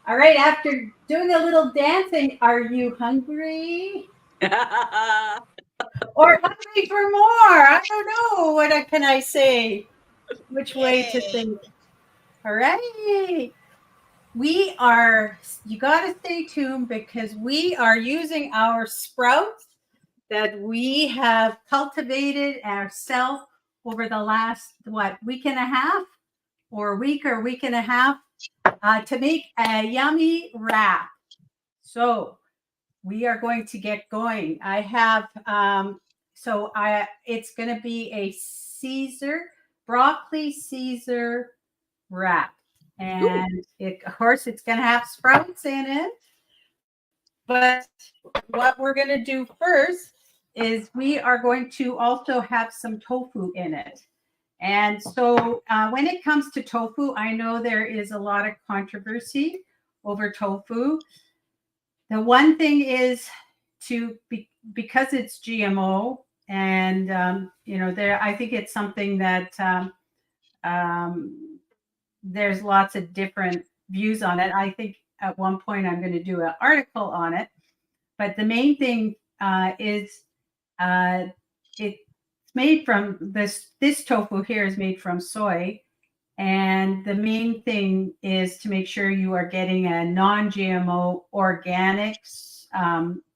All right, after doing a little dancing, are you hungry? Or hungry for more? I don't know. What can I say? Which way to think? All right. You got to stay tuned because we are using our sprouts that we have cultivated ourselves over the last, week and a half or week and a half to make a yummy wrap. So we are going to get going. I have, it's going to be a broccoli Caesar wrap. And of course, it's going to have sprouts in it. But what we're going to do first is we are going to also have some tofu in it. And so when it comes to tofu, I know there is a lot of controversy over tofu. The one thing is because it's GMO, and I think it's something that there's lots of different views on it. I think at one point I'm going to do an article on it, but the main thing is it's made from this tofu here is made from soy. And the main thing is to make sure you are getting a non-GMO organic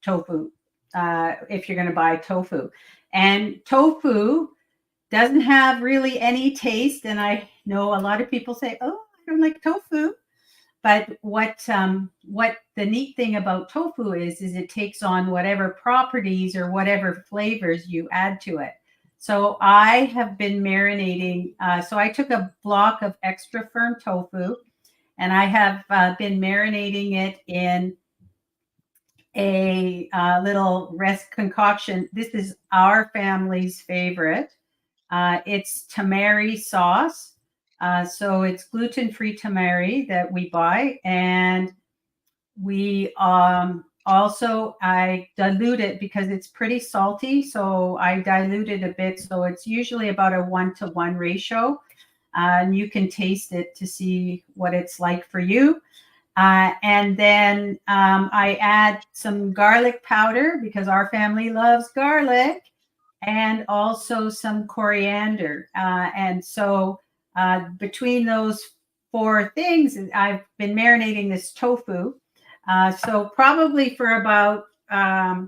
tofu if you're going to buy tofu. And tofu doesn't have really any taste. And I know a lot of people say, oh, I don't like tofu. But what the neat thing about tofu is it takes on whatever properties or whatever flavors you add to it. So I have been marinating. So I took a block of extra firm tofu and I have been marinating it in a little rest concoction. This is our family's favorite. It's tamari sauce. So it's gluten-free tamari that we buy. And we also, I dilute it because it's pretty salty. So I dilute it a bit. So it's usually about a 1-to-1 ratio. And you can taste it to see what it's like for you. And then I add some garlic powder because our family loves garlic, and also some coriander. And so between those 4 things, I've been marinating this tofu. So probably for about, I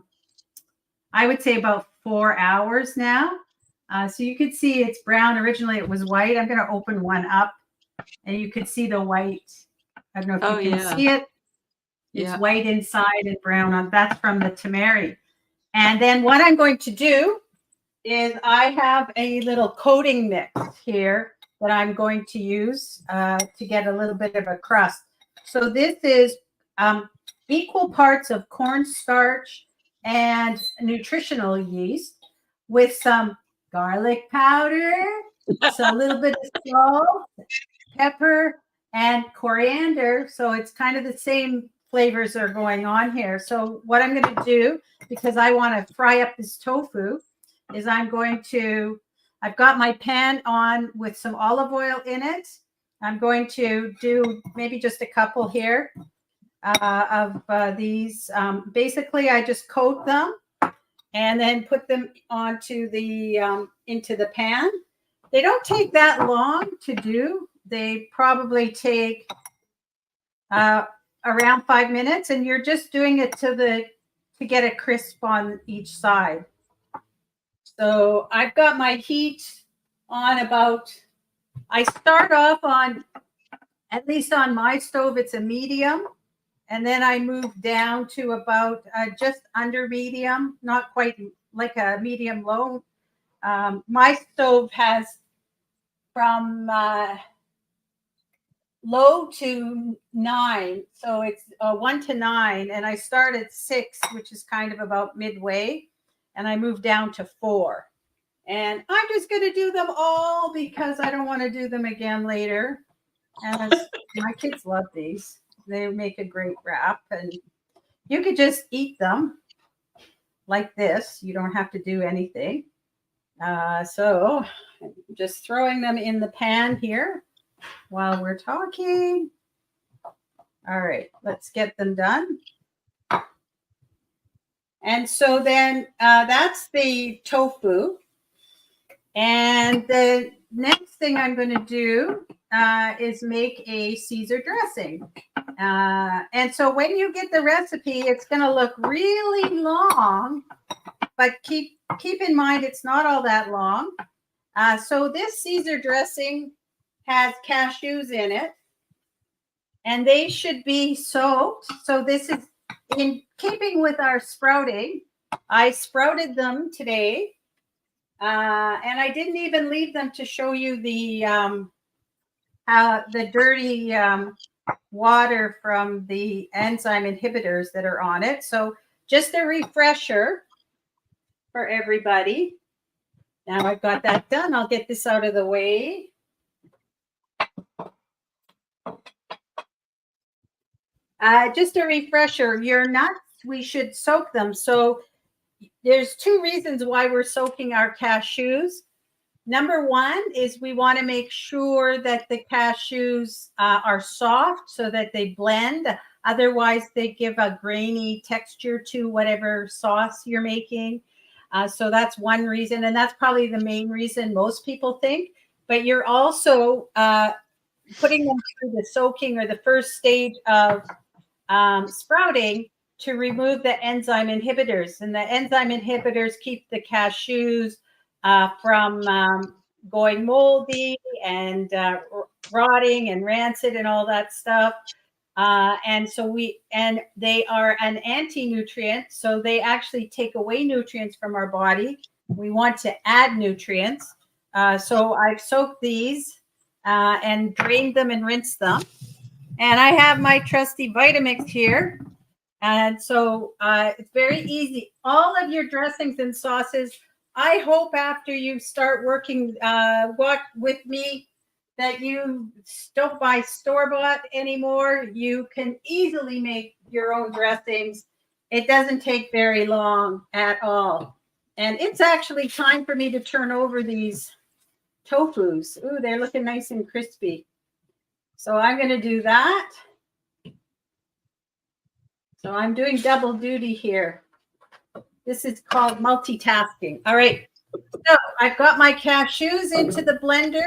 would say about 4 hours now. So you can see it's brown. Originally it was white. I'm going to open one up and you can see the white. I don't know if you can see it. It's white inside and brown on. That's from the tamari. And then what I'm going to do is I have a little coating mix here that I'm going to use to get a little bit of a crust. So this is equal parts of cornstarch and nutritional yeast with some garlic powder, so a little bit of salt, pepper, and coriander. So it's kind of the same flavors are going on here. So what I'm going to do, because I want to fry up this tofu, is I've got my pan on with some olive oil in it. I'm going to do maybe just a couple here of these. Basically, I just coat them and then put them onto into the pan. They don't take that long to do. They probably take around 5 minutes, and you're just doing it to get a crisp on each side. So I've got my heat on I start off on, at least on my stove, it's a medium. And then I move down to about just under medium, not quite like a medium low. My stove has from low to 9. So it's 1 to 9. And I start at 6, which is kind of about midway. And I move down to 4. And I'm just going to do them all because I don't want to do them again later. And my kids love these. They make a great wrap. And you could just eat them like this. You don't have to do anything. So I'm just throwing them in the pan here while we're talking. All right, let's get them done. And so then that's the tofu. And the next thing I'm going to do is make a Caesar dressing. And so when you get the recipe, it's going to look really long, but keep in mind it's not all that long. So this Caesar dressing has cashews in it, and they should be soaked. So this is in keeping with our sprouting. I sprouted them today, and I didn't even leave them to show you the dirty water from the enzyme inhibitors that are on it. So just a refresher for everybody. Now I've got that done. I'll get this out of the way. Just a refresher, your nuts, we should soak them. So there's 2 reasons why we're soaking our cashews. Number 1 is we want to make sure that the cashews are soft so that they blend. Otherwise, they give a grainy texture to whatever sauce you're making. So that's one reason. And that's probably the main reason most people think. But you're also putting them through the soaking or the first stage of sprouting to remove the enzyme inhibitors. And the enzyme inhibitors keep the cashews from going moldy and rotting and rancid and all that stuff. And they are an anti-nutrient, so they actually take away nutrients from our body. We want to add nutrients. So I've soaked these and drained them and rinsed them. And I have my trusty Vitamix here. And so it's very easy. All of your dressings and sauces, I hope after you start working with me that you don't buy store-bought anymore. You can easily make your own dressings. It doesn't take very long at all. And it's actually time for me to turn over these tofus. Ooh, they're looking nice and crispy. So I'm going to do that. So I'm doing double duty here. This is called multitasking. All right. So I've got my cashews into the blender.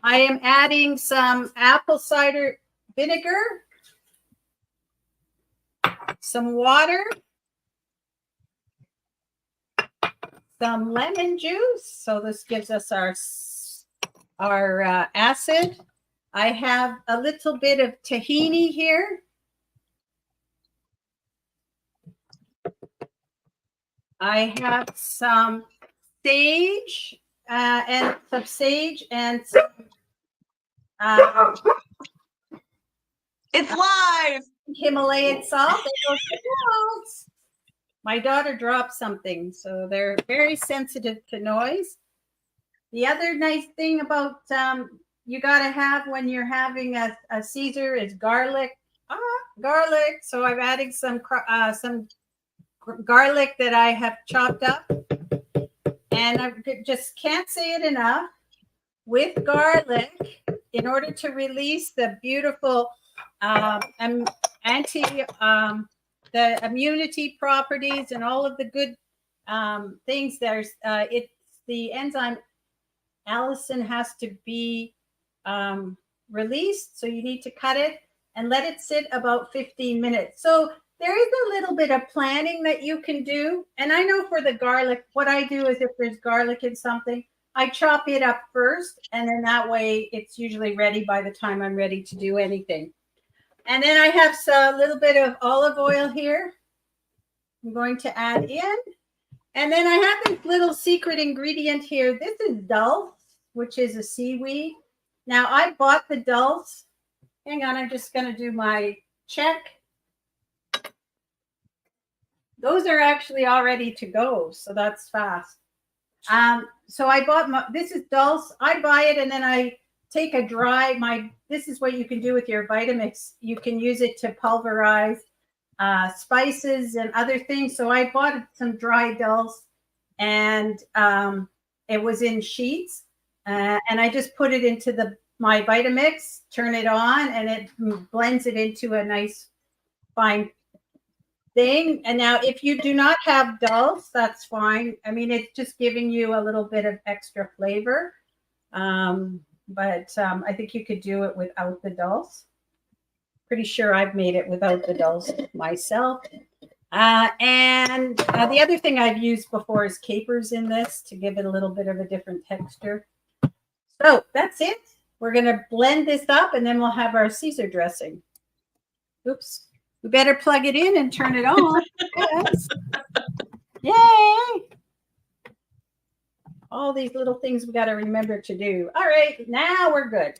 I am adding some apple cider vinegar, some water, some lemon juice. So this gives us our acid. I have a little bit of tahini here. I have some sage and some it's live. Himalayan salt. My daughter dropped something, so they're very sensitive to noise. The other nice thing about you got to have when you're having a Caesar is garlic. Garlic. So I'm adding some garlic that I have chopped up, and I just can't say it enough. With garlic, in order to release the beautiful the immunity properties and all of the good things, it's the enzyme allicin has to be released. So you need to cut it and let it sit about 15 minutes. So there is a little bit of planning that you can do. And I know for the garlic, what I do is if there's garlic in something, I chop it up first. And then that way it's usually ready by the time I'm ready to do anything. And then I have a little bit of olive oil here. I'm going to add in. And then I have this little secret ingredient here. This is dulse, which is a seaweed. Now I bought the dulse. Hang on, I'm just going to do my check. Those are actually all ready to go, so that's fast. So I bought this is dulse. I buy it and then I take a dry, this is what you can do with your Vitamix. You can use it to pulverize spices and other things. So I bought some dry dulse and it was in sheets. And I just put it into my Vitamix, turn it on, and it blends it into a nice fine thing. And now if you do not have dulse, that's fine. I mean, it's just giving you a little bit of extra flavor. But I think you could do it without the dulse. Pretty sure I've made it without the dulse myself. And the other thing I've used before is capers in this to give it a little bit of a different texture. So that's it. We're going to blend this up and then we'll have our Caesar dressing. Oops. We better plug it in and turn it on. Yes. Yay. All these little things we got to remember to do. All right. Now we're good.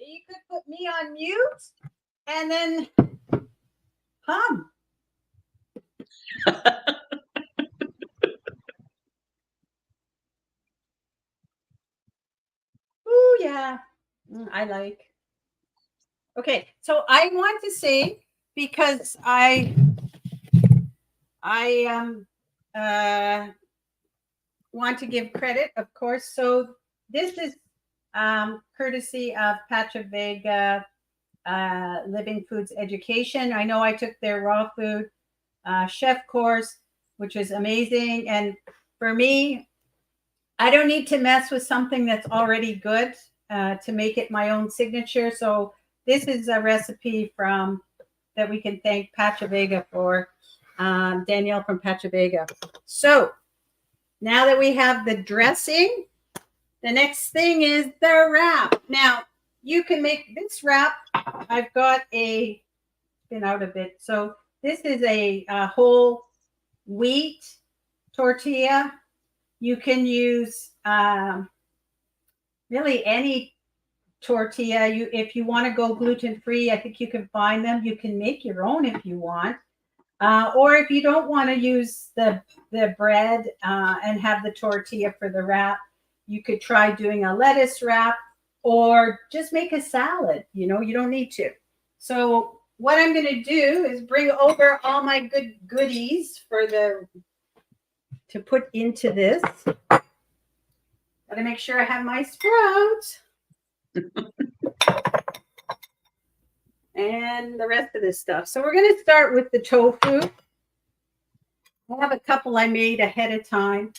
You could put me on mute and then hum. Ooh, yeah. I like. Okay, so I want to say, because I want to give credit, of course. So this is courtesy of Pachavega Living Foods Education. I know I took their raw food chef course, which is amazing. And for me, I don't need to mess with something that's already good to make it my own signature. So this is a recipe that we can thank Pachavega for, Danielle from Pachavega. So now that we have the dressing, the next thing is the wrap. Now you can make this wrap. I've got been out a bit. So this is a whole wheat tortilla. You can use really any tortilla. If you want to go gluten-free, I think you can find them. You can make your own if you want. Or if you don't want to use the bread and have the tortilla for the wrap, you could try doing a lettuce wrap or just make a salad. You don't need to. So what I'm going to do is bring over all my goodies to put into this. Gotta make sure I have my sprouts. And the rest of this stuff. So we're going to start with the tofu. I have a couple I made ahead of time.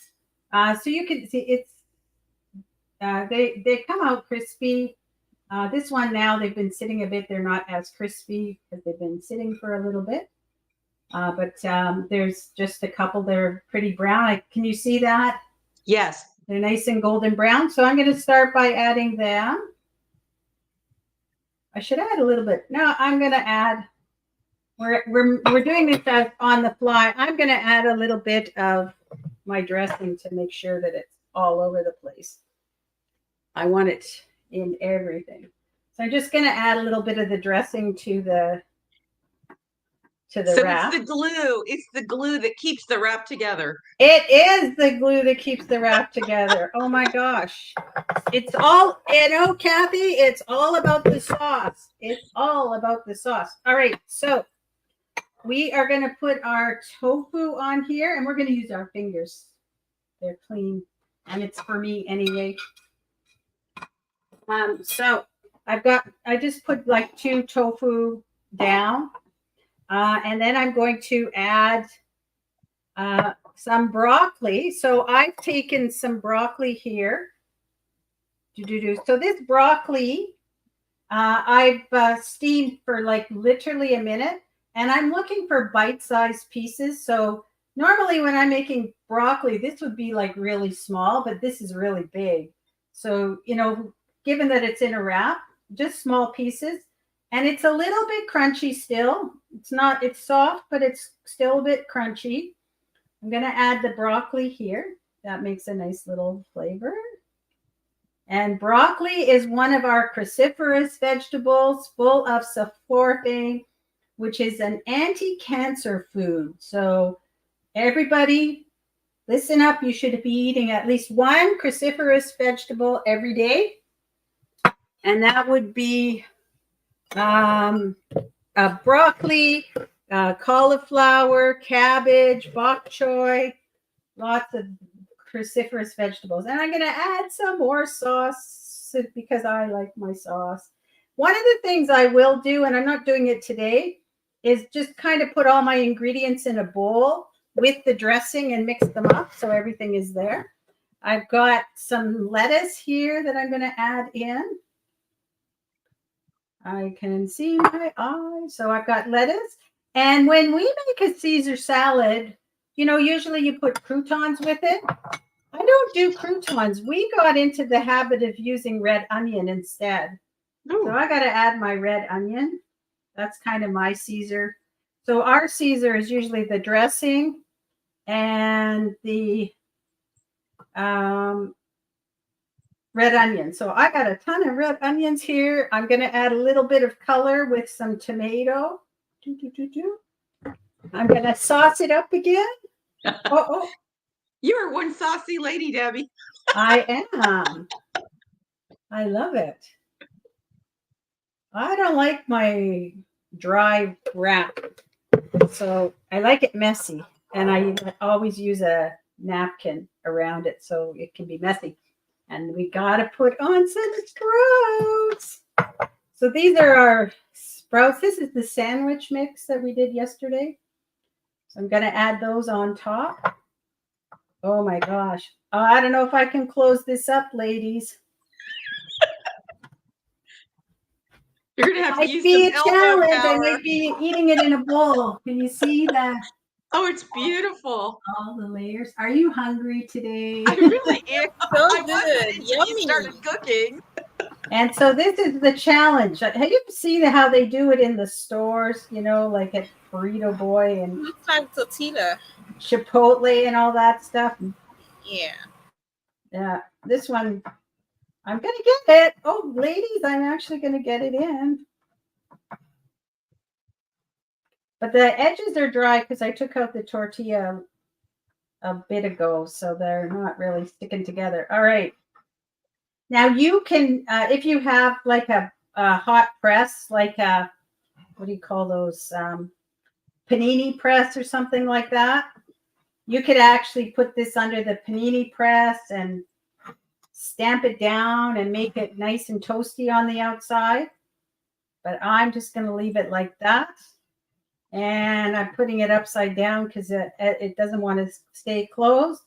So you can see it's, they come out crispy. This one now, they've been sitting a bit. They're not as crispy because they've been sitting for a little bit. But there's just a couple that are pretty brown. Can you see that? Yes. They're nice and golden brown. So I'm going to start by adding them. I should add a little bit. No, I'm going to add. We're doing this on the fly. I'm going to add a little bit of my dressing to make sure that it's all over the place. I want it in everything. So I'm just going to add a little bit of the dressing to the wrap. It's the glue. It's the glue that keeps the wrap together. It is the glue that keeps the wrap together. Oh my gosh. It's all, Kathy, it's all about the sauce. It's all about the sauce. All right. So we are going to put our tofu on here and we're going to use our fingers. They're clean and it's for me anyway. So I just put like 2 tofu down. And then I'm going to add some broccoli. So I've taken some broccoli here So this broccoli, I've steamed for like literally a minute, and I'm looking for bite-sized pieces. So normally when I'm making broccoli, this would be like really small, but this is really big. So, given that it's in a wrap, just small pieces, and it's a little bit crunchy still. It's soft, but it's still a bit crunchy. I'm going to add the broccoli here. That makes a nice little flavor. And broccoli is one of our cruciferous vegetables full of sulforaphane, which is an anti-cancer food. So everybody, listen up. You should be eating at least one cruciferous vegetable every day. And that would be broccoli, cauliflower, cabbage, bok choy, lots of cruciferous vegetables. And I'm going to add some more sauce because I like my sauce. One of the things I will do, and I'm not doing it today, is just kind of put all my ingredients in a bowl with the dressing and mix them up so everything is there. I've got some lettuce here that I'm going to add in. I can see my eyes. So I've got lettuce. And when we make a Caesar salad, usually you put croutons with it. I don't do croutons. We got into the habit of using red onion instead. Ooh. So I got to add my red onion. That's kind of my Caesar. So our Caesar is usually the dressing and the red onion. So I got a ton of red onions here. I'm going to add a little bit of color with some tomato. I'm going to sauce it up again. Oh. You are one saucy lady, Debbie. I am. I love it. I don't like my dry wrap. So I like it messy. And I always use a napkin around it so it can be messy. And we got to put on some sprouts. So these are our sprouts. This is the sandwich mix that we did yesterday. So I'm going to add those on top. Oh my gosh. I don't know if I can close this up, ladies. You're going to have to use some elbow power. I might be eating it in a bowl. Can you see that? Oh, it's beautiful. All the layers. Are you hungry today? I really am. So I good. wasn't. You started cooking. And so this is the challenge. Have you seen how they do it in the stores, like at Burrito Boy and looks like tortilla, Chipotle and all that stuff? Yeah. Yeah. This one, I'm going to get it. Oh, ladies, I'm actually going to get it in. But the edges are dry because I took out the tortilla a bit ago, so they're not really sticking together. All right. Now you can, if you have like a hot press, like what do you call those? Panini press or something like that. You could actually put this under the panini press and stamp it down and make it nice and toasty on the outside. But I'm just going to leave it like that. And I'm putting it upside down because it doesn't want to stay closed.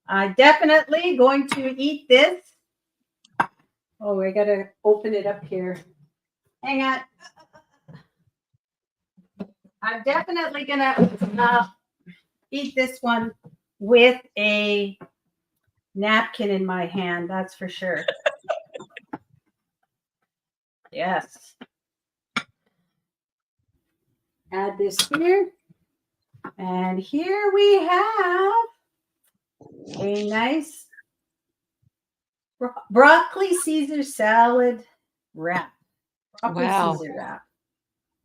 I'm definitely going to eat this. Oh, I got to open it up here. Hang on. I'm definitely going to eat this one with a napkin in my hand. That's for sure. Yes. Add this here. And here we have a nice broccoli Caesar salad wrap. Broccoli Caesar wrap.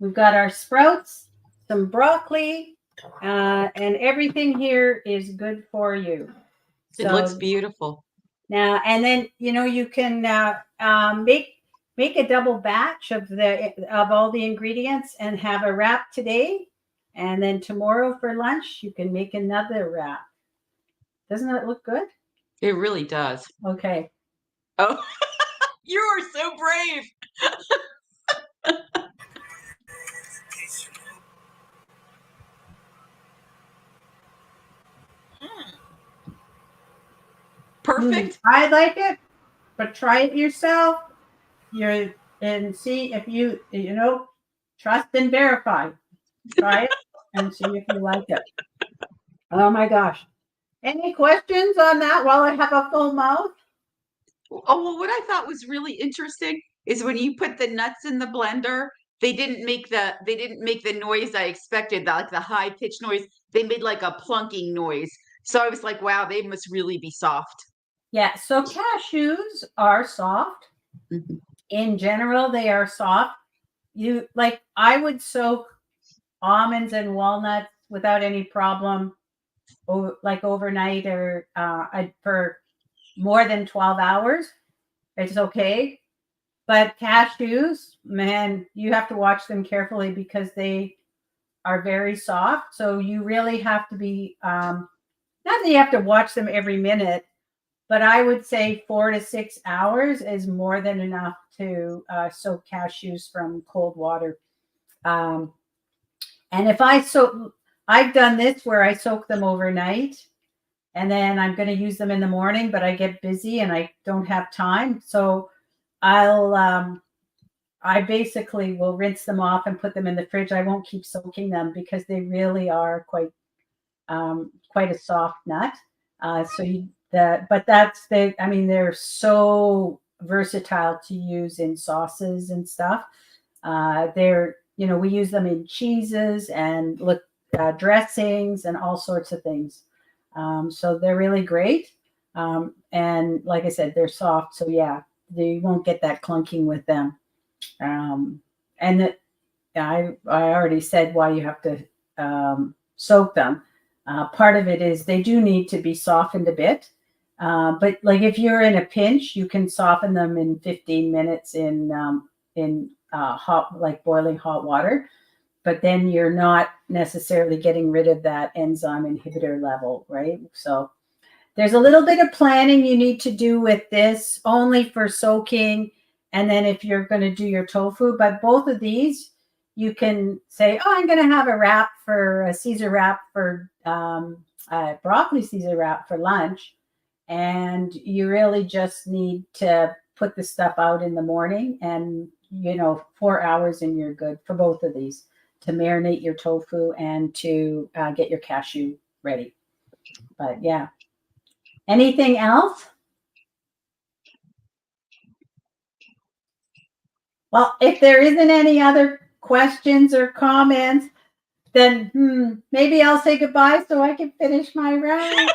We've got our sprouts, some broccoli, and everything here is good for you. It looks beautiful. Now, and then, you can make a double batch of all the ingredients and have a wrap today. And then tomorrow for lunch, you can make another wrap. Doesn't that look good? It really does. Okay. Oh, you are so brave. Perfect. I like it. but try it yourself. And see if you trust and verify. Try it and see if you like it. Oh my gosh. Any questions on that while I have a full mouth? Oh, well, what I thought was really interesting is when you put the nuts in the blender, they didn't make the noise I expected, like the high pitched noise. They made like a plunking noise. So I was like, wow, they must really be soft. Yeah, so cashews are soft. Mhm. In general, they are soft. I would soak almonds and walnuts without any problem, like overnight or for more than 12 hours. It's okay. But cashews, man, you have to watch them carefully because they are very soft. So you really have to be, not that you have to watch them every minute, but I would say 4 to 6 hours is more than enough to soak cashews from cold water. And if I've done this where I soak them overnight and then I'm going to use them in the morning, but I get busy and I don't have time. So I basically will rinse them off and put them in the fridge. I won't keep soaking them because they really are quite a soft nut. They're so versatile to use in sauces and stuff. We use them in cheeses and dressings and all sorts of things. So they're really great. And like I said, they're soft. So yeah, you won't get that clunking with them. I already said why you have to soak them. Part of it is they do need to be softened a bit. But like if you're in a pinch, you can soften them in 15 minutes in hot, like boiling hot water. But then you're not necessarily getting rid of that enzyme inhibitor level, right? So there's a little bit of planning you need to do with this, only for soaking. And then if you're going to do your tofu, but both of these, you can say, oh, I'm going to have a Caesar wrap for broccoli Caesar wrap for lunch. And you really just need to put the stuff out in the morning and, 4 hours and you're good for both of these, to marinate your tofu and to get your cashew ready. But yeah. Anything else? Well, if there isn't any other questions or comments, then maybe I'll say goodbye so I can finish my round.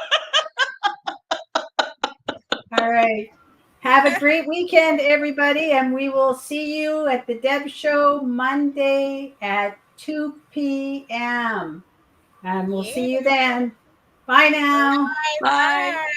All right. Have a great weekend, everybody, and we will see you at the Deb Show Monday at 2 p.m. And we'll see you then. Bye now. Bye. Bye.